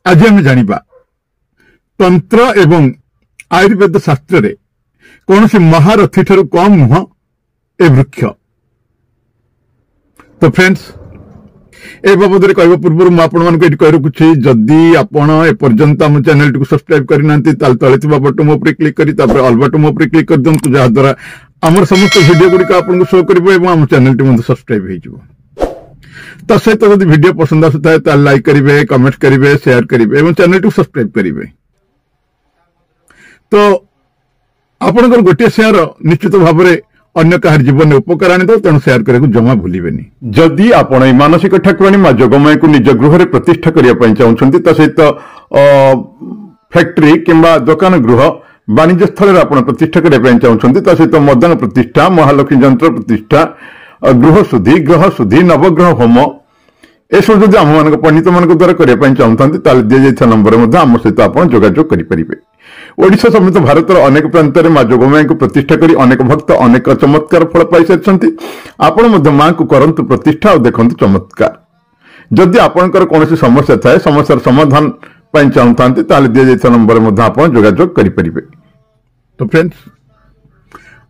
आज आम जानिबा तंत्र एवं आयुर्वेद शास्त्र रे कौन सी महारथी ठारू कम नुह ए वृक्ष। तो फ्रेंड्स ए बाबद कहवा पूर्व मुझे कही रखुच्छी जदि आपण एपर्यंत आम चैनल टी सब्सक्राइब करना तले बटन उपर क्लिक करी ऑल बटन उपर क्लिक कर दिखाँ जहाद्वारा आमर समस्त वीडियो गुड़िक आपको शो कर आम चैनल टी सब्सक्राइब हो सहित जब वीडियो पसंद आसुता लाइक करेंगे कमेंट करेंगे शेयर करेंगे चैनल टी सब्सक्राइब करेंगे। तो आपंकर गोटे शेयर निश्चित भाव में अन्य कहार जीवन में उपकार आनी तेणु शेयर करने को जमा भूलें। जदि आप मानसिक ठाकुराणी माँ जोगमाया को निज गृह प्रतिष्ठा करने चाहते सहित फैक्ट्री किंबा दुकान गृह वाणिज्य स्थल आप प्रतिष्ठा करने चाहते सहित मदान प्रतिष्ठा महालक्ष्मी यंत्र प्रतिष्ठा गृह शुद्धि नवग्रह होम यह जब आम पंडित मान द्वारा करने चाहते दि जा नंबर आम सहित आप जोगाजोग करेंगे। ओडिशा समेत भारत अनेक प्रांत में माँ जोगमाया को प्रतिष्ठा कर अनेक भक्त अनेक चमत्कार फल पाई सारी आपण माँ को करंतु प्रतिष्ठा और देखु चमत्कार। जदि आपंकर कौन समस्या थाए समस्यार समाधान चाहते दि जा नंबर आप जोगाजोग करेंगे। तो फ्रेंड्स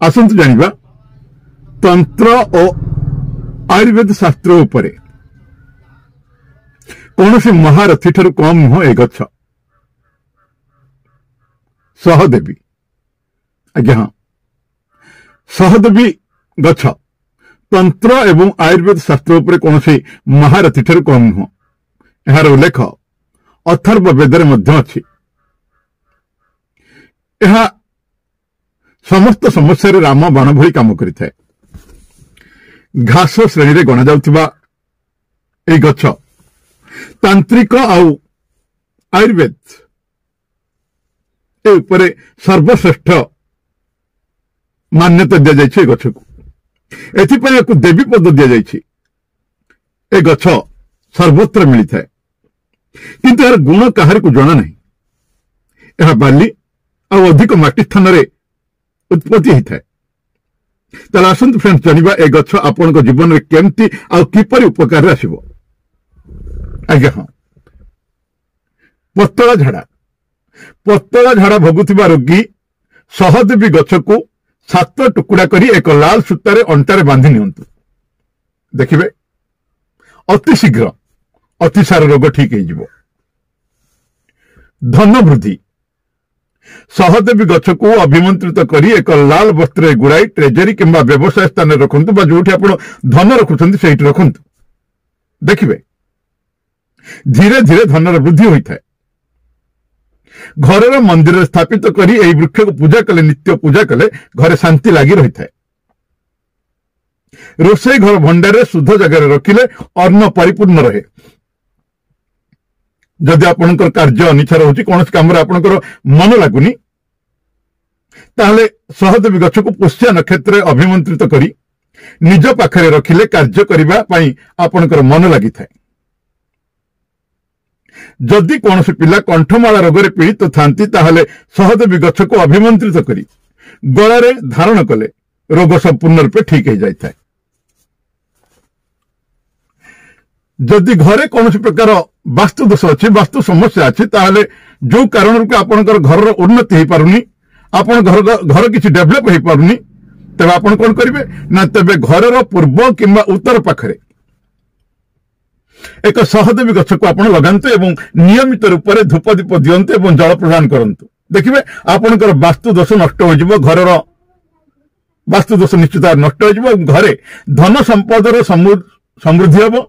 आसतु जानिबा तंत्र और आयुर्वेद शास्त्र उपरे कौन सी महारथी ठारू कम नुह ए गछ सहदेवी। आज्ञा हाँ सहदेवी गछ तंत्र एवं आयुर्वेद शास्त्र उपरे कौन सी महारथी ठारू कम नुह यार उल्लेख अथर्व वेदरे मध्य अछि। यह समस्त समस्या राम बाण भली काम करिଥାଏ। घास श्रेणी रे गणा जाउथिबा ए गछ तांत्रिक आउ आयुर्वेद ए उपरे सर्वश्रेष्ठ मान्यता दिया जाइछे गछ को एथिपय एक देवी पद दिया जाइछे। ए गछ सर्वत्र मिली थाए किंतु यार गुण काहार को जणा नहीं। यह बाली आ अधिक माटी स्थान रे उत्पत्ति होता है। ताले आसंतु फ्रेंड्स जानिबा ए गछ आपन को जीवन में केमती आ किपरि उपकार आसीबो। आज्ञा हाँ पतला झाड़ा भोगुथिबा रोगी सहदेवी गछ को 7 टुकड़ा करी एक लाल सूतारे अंटारे बांधि नियंतु देखिबे अति शीघ्र अतिसार रोग ठीक हो। धन वृद्धि सहदेवी गछ को अभिमंत्रित करी एक लाल वस्त्र गुड़ाई ट्रेजरी किंबा व्यवसाय स्थान रखंतु बा जोठी आपण धन रखुछंती सेठी रखंतु देखिबे धीरे धीरे धनर वृद्धि होता है। घर मंदिर स्थापित करी एई वृक्ष को पूजा कले नित्य पूजा कले घरे शांति लगी रही है। रोषे घर भंडारे शुद्ध जगह रखिले अन्न परिपूर्ण रहे। जदि आपनकर कार्य अनिच्छा रहुची कौन काम आपनकर मन लगुनी ताहले सहदेवी गछ को पुष्य नक्षत्र अभिमंत्रित करी निज पाखरे रखिले कार्य करिबा पई आपनकर मन लागि थाए। जदि कौन पिला कंठमाला रोग पीड़ित थांती ताहले सहदेवी गछ को अभिमंत्रित करी गलारे धारण कले रोग संपूर्ण रूपे ठीक हो जाए। जदि घरे कौन प्रकार वास्तु दोष अच्छी वास्तु समस्या अच्छी ताहले जो कारण रूपे आपनकर घर उन्नति हो पारुनी आपन घर किसी डेभलप हो पारुनी तबे आपन कौन करिवे ना तबे घर पूर्व किंबा उत्तर पाखरे एक सहदेवी गछ को आपण लगांतु एवं नियमित रूप से धूप दीप दियंतु एवं जल प्रदान करंतु देखिबे आपनकर वास्तु दोष नष्ट हो जिवो। घर वास्तु दोष निश्चित नष्ट हो जिवो। घरे धन संपदर समृद्धि हबो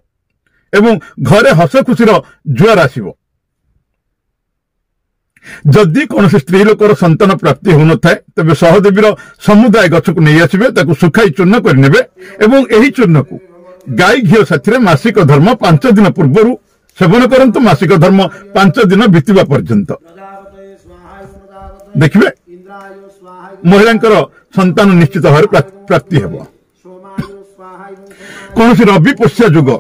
एवं घरे हस खुशी जुआर आसीबो। जदि कौन स्त्री लोकर संतान प्राप्ति हो न थाए तबे सहदेवीर समुदाय गछ को नहीं आसबे ताकू सुखाई चूर्ण कर नेबे एवं एही चूर्ण को गाय घी साथी मासिक धर्म 5 दिन पूर्व सेवन करंतु मासिक धर्म 5 दिन बीतवा पर्यंत देखिए महिला संतान निश्चित भाव प्राप्ति हेब। कौन रवि पुष्य जुग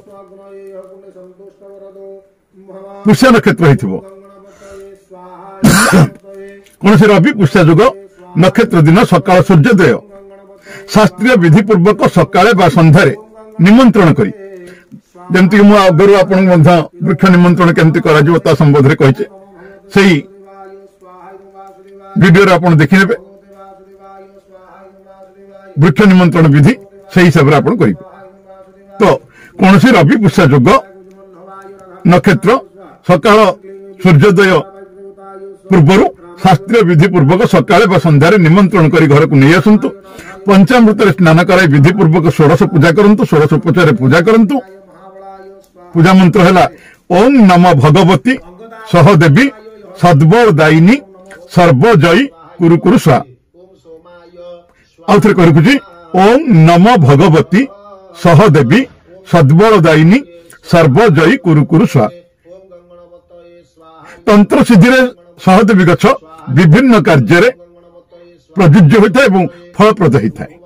पुष्य नक्षत्र हो कौन रवि पुष्य जुग नक्षत्र दिन सकाल सूर्योदय शास्त्रीय विधि पूर्वक सकाळे बा संध्यारे निमंत्रण करी जमती कि आगु आपण वृक्ष निमंत्रण केमती करा संबोध में कही से वीडियो आप देखने वृक्ष निमंत्रण विधि से हिसाब से आप करेंगे। तो कौन सी रवि पुष्या जोग नक्षत्र सकाल सूर्योदय पूर्वर शास्त्रीय विधि पूर्वक सकाले संध्यारे निमंत्रण कर घर को नहीं आसतु। पंचामृत स्नान कराई विधि पूर्वक षोड़श पूजा करूँ। षोड़श उपचार पूजा करूँ। पूजा मंत्र है ओम नमो भगवती सहदेवी सद्बलदायिनी सर्वजयी कुरु स्वाहा। आउ थे कही ओम नमो भगवती सहदेवी सद्बलदायिनी सर्वजयी कुरु स्वाहा। तंत्र सिद्धि सहदेवी गछ विभिन्न कार्य प्रयुज्य होता है फलप्रद होता है।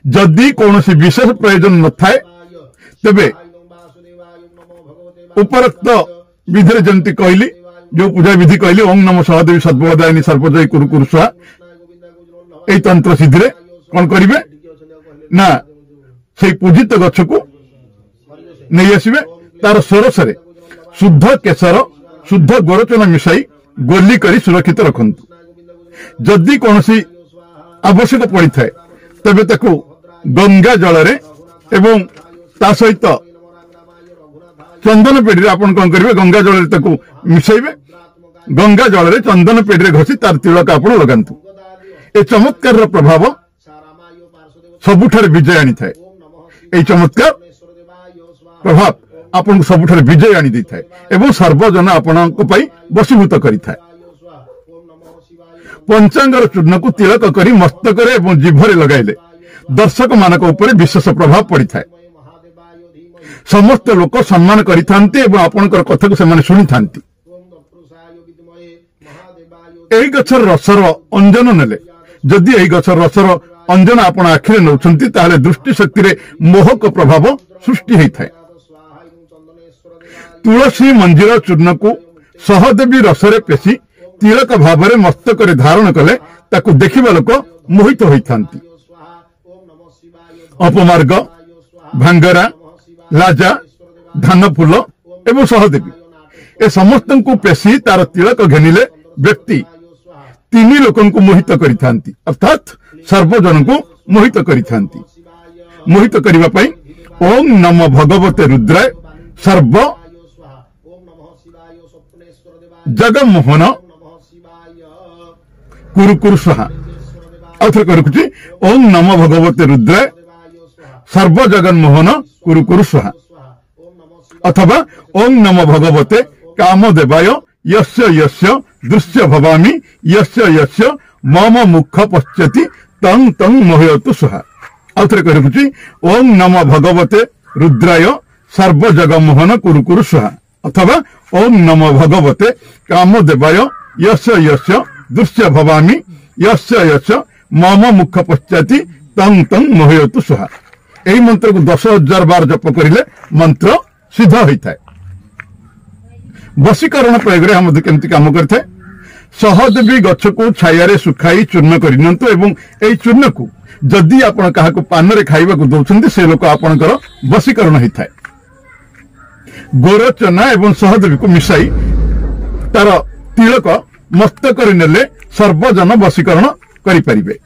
जदि कौन विशेष प्रयोजन न थाए तेबे उपरोक्त विधि जमती कहली जो पूजा विधि कहली ओम नमो सहदेवी सद्बलदायिनी सर्वजयी कुरु स्वाहा यही तंत्र सिद्धि कौन करेंगे ना से पूजित गछ को नहीं आसवे तार सोरस शुद्ध केसर शुद्ध गोरचना मिसाई गोली करी सुरक्षित रखंतु। जदि कौन आवश्यक पड़ी थाए तेबे ताकू गंगा जल एवं ता सहित चंदन पेड़ी आप कौन करेंगे गंगा जल मिसाइबे गंगा जल चंदन पेड़ी घसी तार तिलक आप लगातु। ए चमत्कार प्रभाव सबुठारे विजय आनी थाए। ए चमत्कार प्रभाव आपन सबुठारे विजय आनी दी थाए एवं सर्वजन आपण वशीभूत करी थाए। पंचांगर चूर्ण को तिलक करी मस्तक एवं जिभरे लगाइले दर्शक मानक ऊपर विशेष प्रभाव पड़ी थाए। समस्त लोक सम्मान करिथांती एवं आपणकर कथा को सेमाने शुणिथांती। एही गछर रसर अंजन नेले जदि एही गछर रसर अंजन आपण आखिरे नौछंती ताहले दृष्टि शक्ति रे मोहक प्रभाव सृष्टि होई थाए। तुलसी मंजीर चूर्ण को सहदेवी रसरे पेशी तिलक भाव में मस्तक धारण कले ताकू देखिबा लोक मोहित होइथांती। अपमार्ग भांगरा लाजा धान फूल एवं सहदेवी ए समस्त को पेशी तार तिलक घेनिले व्यक्ति तीन लोकन को मोहित करिथांती अर्थात सर्वजन को मोहित करिथांती। मोहित करिबा पई ओम नमो भगवते रुद्राय सर्व जगमोहन कुरु स्वाहा। आउ थे करुची ओम नमो भगवते रुद्राय सर्व जगन्मोहन कुरु स्वाहा अथवा ओम नमो भगवते कामदेवाय यस्य यस्य दृश्य भवामी यस्य यस्य मम मुख पश्यति तं तं मोहयतु स्वाहा। आउ थे करुची ओम नमो भगवते रुद्राय सर्व जगन्मोहन कुरु स्वाहा अथवा ओम नमो भगवते कामदेवाय यस्य यस्य दृश्य भवामी यस्य यस्य मम मुख पश्चाति तं तं मोहयतु स्वाहा। यही मंत्र को 10,000 बार जप करिले मंत्र सिद्ध होता है। वशीकरण प्रयोग हम केमती काम करते सहदेवी गछ को छाया सुखाई चूर्ण करनियंतु एवं एई चूर्ण को जदि आपण काहाको पान रे खाइबा को दउछंती से लोक आपणकर वशीकरण होता है। गोरचना एवं सहदेवी को मिसाई तार तिलक मस्तक नेले सर्वजन वशीकरण करिपारिबे।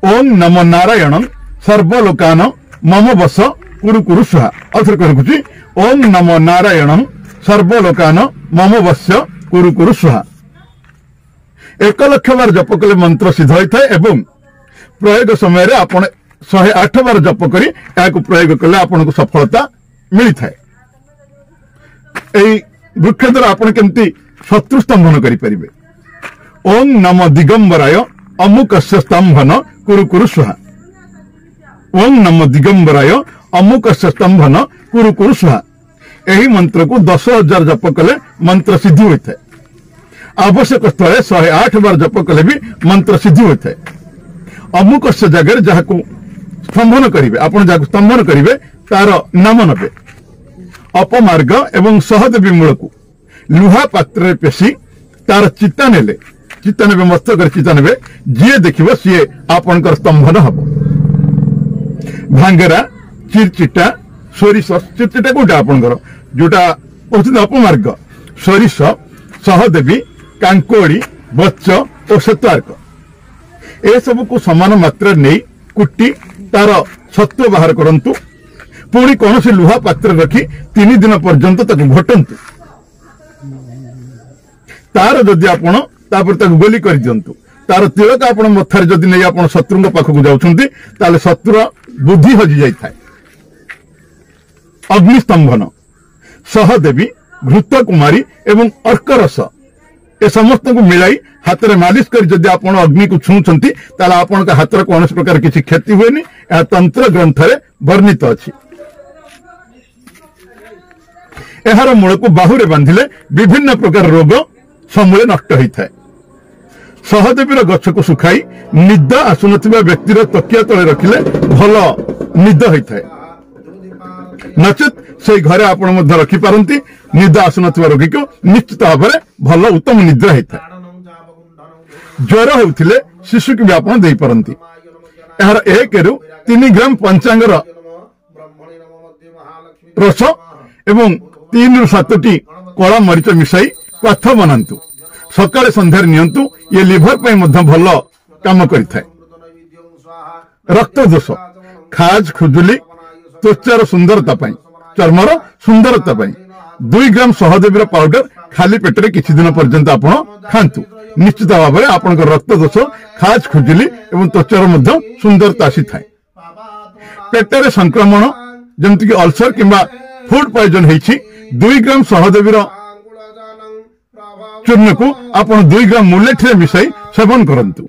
ओम नमो नारायण सर्वलोकान मम वश कुरु स्वाहा। अथर करुची ओम नमो नारायण सर्वलोकान मम वश कुरु स्वाहा। 1,00,000 बार जप कले मंत्र सिद्ध होता है एवं प्रयोग समय रे आपण 108 बार जप करी याकु प्रयोग कले आपण को सफलता मिली थाए। एई वृक्ष द्वारा आपण केमती शत्रु स्तंभन करि परिबे। ओम नमो दिगंबराय अमुकस्य स्तंभन कुरु स्वाहा। ओम नमो दिगंबराय अमुकस्य स्तंभन कुरु स्वाहा। यही मंत्र को 10,000 जप कले मंत्र सिद्धि होता है। आवश्यक स्थले 108 बार जप कले भी मंत्र सिद्धि होता है। अमुकस्य जगह जहाँ को स्तंभन करेंगे आपण जहाँ स्तंभन करेंगे तार नाम नबे। अपमार्ग एवं सहदेवी मूल को लुहा पात्र पेशी तार चिता नेले चिता ने मस्तक चिता ने जी देखिए सी आपणकर स्तंभन हम। भांगरा चिरचिटा सोरिष चिरचिटा कोटा आपनकर जोटा कहते अपमार्ग सोरिष सहदेवी कांकोड़ी बच्च और श्वेतार्क ए सब को समान मात्रा नहीं कुटी तार सत्व बाहर करंतु पुणी कौन से लुहा पात्र रखी 3 दिन पर्यंत घटंतु तार जदि आपण तापर गोली कर दिंतु तार तिलक आपण मथार जदि नहीं आपण शत्रु पाखक जाउछंती ताले शत्रु बुद्धि हजि जाई थाए। अग्निस्तंभन सहदेवी घृत कुमारी एवं अर्करस ए समस्त को मिलाई हाथ में मालिश कर जदि आपण अग्नि को छुंचंती ताले आपण का हाथ कौन प्रकार किसी क्षति हुएनी यह तंत्र ग्रंथ रे वर्णित अछि। एहार मूल को बाहुरे बांधिले विभिन्न प्रकार रोग समूले नष्ट होता है। सहदेवीर गछ को सुखाई निद आसुनथिबा व्यक्तिर तकिया तले रखिले भल निद होता है। नचेत से घरे आपण मध्य रखि पारंती निद आसुनथिबा रोगी को निश्चित भाव में भल उत्तम निद्रा होता है। ज्वर होउथिले शिशु की भी आपण देई पारंती। एहार 1 रु 3 ग्राम पंचांगर रस एवं 3 रु 7टी कला मरीच मिसाई कथ बनातु सकाळे संध्यार नियंतु ये लिभर पे मध्य भल काम करिथाय। रक्त दोष खाज खुजुली त्वचार सुंदरता पाई चर्मर सुंदरता पाई 2 ग्राम सहदेवीर पाउडर खाली पेटरे किछि दिन पर्यंत आपण खांतु निश्चित भाव में आपण रक्त दोष खाज खुजुली एवं त्वचार मध्य सुंदरता आसी थाए। पेटरे संक्रमण जमति कि अल्सर किंबा फूड पॉइजन हेछि 2 ग्राम सहदेवीर चूर्ण को आपण 2 ग्राम मुलेठी मिसाई सेवन करंतु।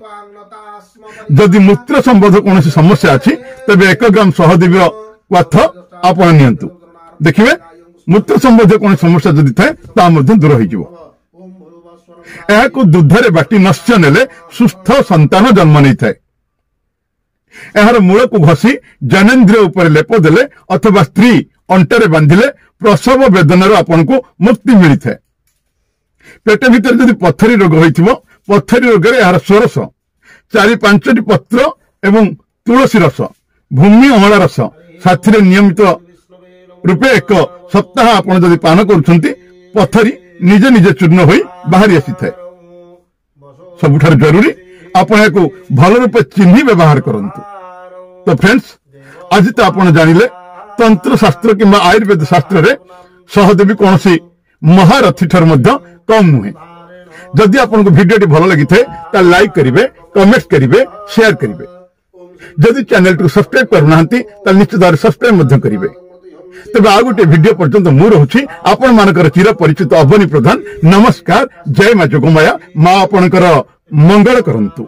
जदि मूत्र संबंध कौन समस्या अछि तबे 1 ग्राम सहदेवीर क्वाथ आपण नियंतु देखिबे मूत्र संबंध कौन समस्या जदि थाए ता मध्य दूर होई जिवो। एहा को दूधरे बाटी नश्य नेले सुस्थ संतान जन्म नै थाए। एहार मूल को घसी जनेन्द्रिय ऊपर लेप देले अथवा स्त्री अंटरे बांधिले प्रसव वेदनार आपण को मुक्ति मिली थाए। पेट भीतर जदि पथरी रोग होइथिबो पथरी रोग रे यार सोरस 4-5टी पत्र एवं तुलसी रस भूमि अमला रस साथी रे नियमित रूपे 1 सप्ताह आपण जदि पान करूछंती पथरी निजे निजे चूर्ण होई बाहरी आसी थाए। सबुठार जरूरी आपण को भल रूपे चिन्ही व्यवहार करंतु। तो फ्रेंड्स आज तो आपण जानिले तंत्र शास्त्र किंबा आयुर्वेद शास्त्र रे सहदेवी कौन सी महारथी ठर मध्य कम नुहे। जदि आपको वीडियो भल लगी थे लाइक करिवे कमेंट करिवे शेयर करिवे। जदि चैनल को सब्सक्राइब करना निश्चित भाव सब्सक्राइब मध्य करिवे। तबे आ गोटे वीडियो पर्यंत मु रहूछि आपण मानकर चिर परिचित अवनी प्रधान। नमस्कार। जय मां जोगमाया। मां आपणकर मंगल करंतु।